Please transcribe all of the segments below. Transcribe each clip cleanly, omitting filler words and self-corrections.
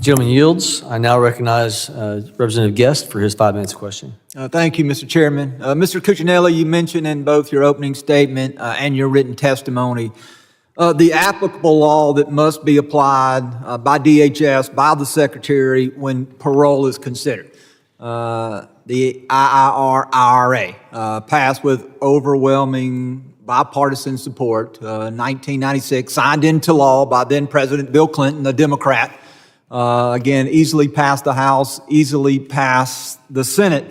Gentleman yields. I now recognize Representative Guest for his 5 minutes question. Thank you, Mr. Chairman. Mr. Cuccinelli, you mentioned in both your opening statement and your written testimony the applicable law that must be applied by DHS, by the Secretary, when parole is considered. The IRA, passed with overwhelming bipartisan support, 1996, signed into law by then President Bill Clinton, a Democrat. Again, easily passed the House, easily passed the Senate.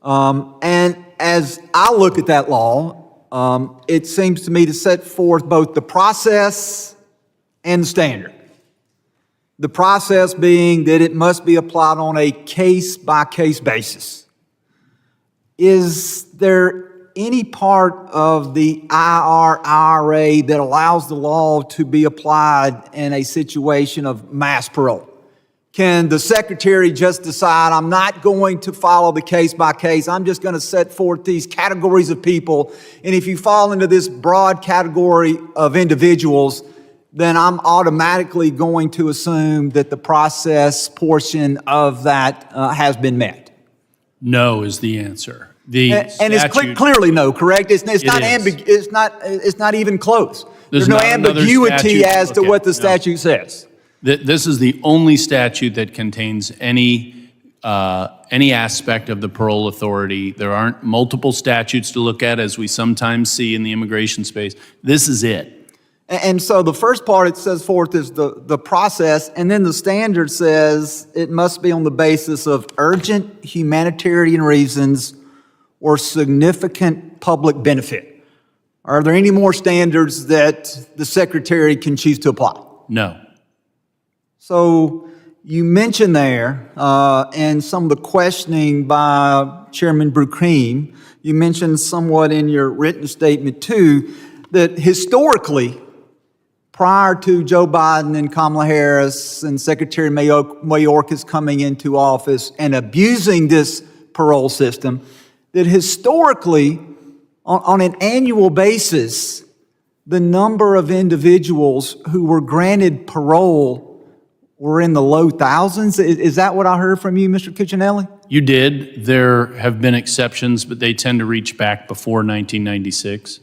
And as I look at that law, it seems to me to set forth both the process and the standard. The process being that it must be applied on a case-by-case basis. Is there any part of the IRA that allows the law to be applied in a situation of mass parole? Can the Secretary just decide, I'm not going to follow the case-by-case, I'm just going to set forth these categories of people, and if you fall into this broad category of individuals, then I'm automatically going to assume that the process portion of that has been met? No is the answer. And it's clearly no, correct? It's not even close. There's no ambiguity as to what the statute says. This is the only statute that contains any aspect of the parole authority. There aren't multiple statutes to look at, as we sometimes see in the immigration space. This is it. And so the first part it says forth is the process, and then the standard says it must be on the basis of urgent humanitarian reasons or significant public benefit. Are there any more standards that the Secretary can choose to apply? No. So you mentioned there, and some of the questioning by Chairman Bruckheen, you mentioned somewhat in your written statement too, that historically, prior to Joe Biden and Kamala Harris and Secretary Mayorkas coming into office and abusing this parole system, that historically, on an annual basis, the number of individuals who were granted parole were in the low thousands. Is that what I heard from you, Mr. Cuccinelli? You did. There have been exceptions, but they tend to reach back before 1996.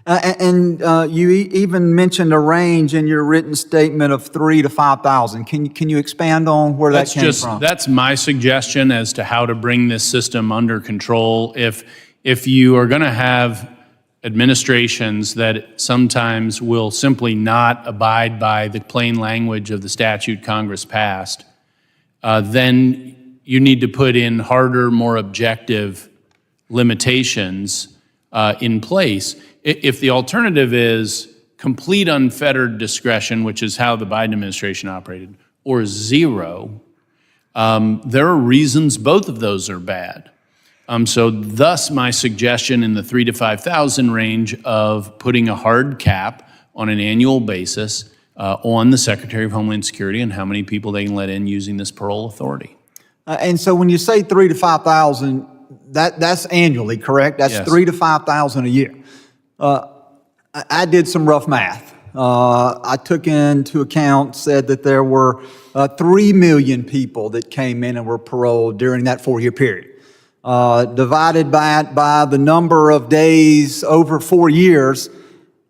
You even mentioned a range in your written statement of 3,000 to 5,000. Can you expand on where that came from? That's my suggestion as to how to bring this system under control. If you are going to have administrations that sometimes will simply not abide by the plain language of the statute Congress passed, then you need to put in harder, more objective limitations in place. If the alternative is complete unfettered discretion, which is how the Biden administration operated, or zero, there are reasons both of those are bad. So thus my suggestion in the 3,000 to 5,000 range of putting a hard cap on an annual basis on the Secretary of Homeland Security and how many people they can let in using this parole authority. And so when you say 3,000 to 5,000, that's annually, correct? That's yes. 3,000 to 5,000 a year. I did some rough math. I took into account, said that there were 3 million people that came in and were paroled during that 4-year period. Divided by the number of days over 4 years,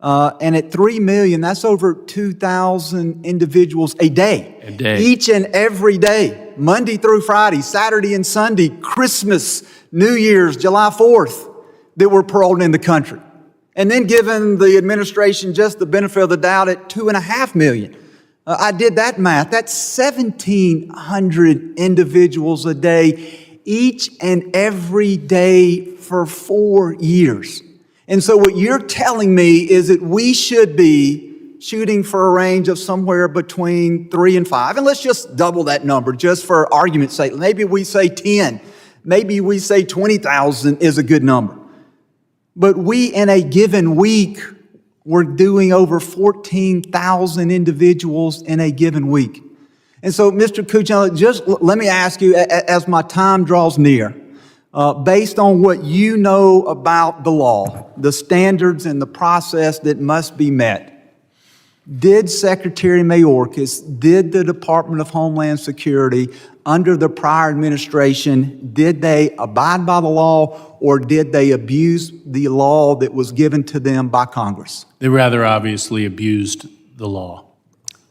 and at 3 million, that's over 2,000 individuals a day. A day. Each and every day, Monday through Friday, Saturday and Sunday, Christmas, New Year's, July 4th, that were paroled in the country. And then given the administration just the benefit of the doubt at 2.5 million. I did that math. That's 1,700 individuals a day, each and every day for 4 years. And so what you're telling me is that we should be shooting for a range of somewhere between 3 and 5. And let's just double that number just for argument's sake. Maybe we say 10. Maybe we say 20,000 is a good number. But we, in a given week, we're doing over 14,000 individuals in a given week. And so, Mr. Cuccinelli, just let me ask you, as my time draws near, based on what you know about the law, the standards and the process that must be met, Did Secretary Mayorkas, did the Department of Homeland Security, under the prior administration, did they abide by the law or did they abuse the law that was given to them by Congress? They rather obviously abused the law.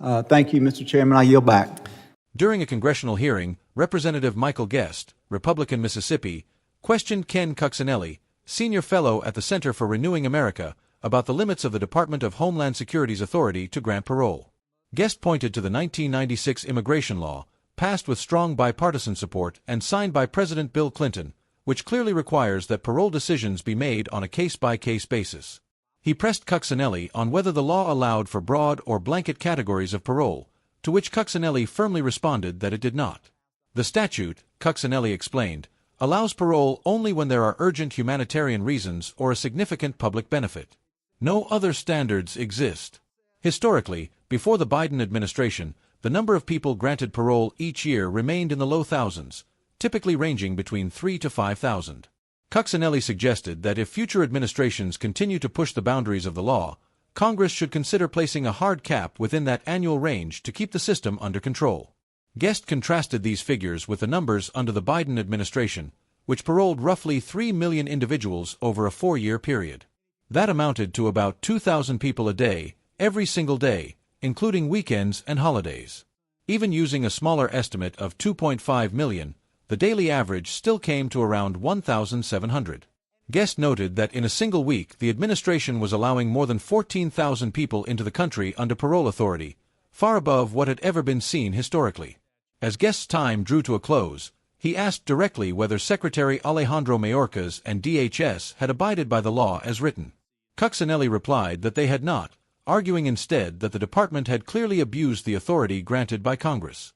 Thank you, Mr. Chairman. I yield back. During a congressional hearing, Representative Michael Guest, Republican Mississippi, questioned Ken Cuccinelli, senior fellow at the Center for Renewing America, about the limits of the Department of Homeland Security's authority to grant parole. Guest pointed to the 1996 immigration law, passed with strong bipartisan support and signed by President Bill Clinton, which clearly requires that parole decisions be made on a case-by-case basis. He pressed Cuccinelli on whether the law allowed for broad or blanket categories of parole, to which Cuccinelli firmly responded that it did not. The statute, Cuccinelli explained, allows parole only when there are urgent humanitarian reasons or a significant public benefit. No other standards exist. Historically, before the Biden administration, the number of people granted parole each year remained in the low thousands, typically ranging between 3,000 to 5,000. Cuccinelli suggested that if future administrations continue to push the boundaries of the law, Congress should consider placing a hard cap within that annual range to keep the system under control. Guest contrasted these figures with the numbers under the Biden administration, which paroled roughly 3 million individuals over a 4-year period. That amounted to about 2,000 people a day, every single day, including weekends and holidays. Even using a smaller estimate of 2.5 million, the daily average still came to around 1,700. Guest noted that in a single week the administration was allowing more than 14,000 people into the country under parole authority, far above what had ever been seen historically. As Guest's time drew to a close, he asked directly whether Secretary Alejandro Mayorkas and DHS had abided by the law as written. Cuccinelli replied that they had not, arguing instead that the department had clearly abused the authority granted by Congress.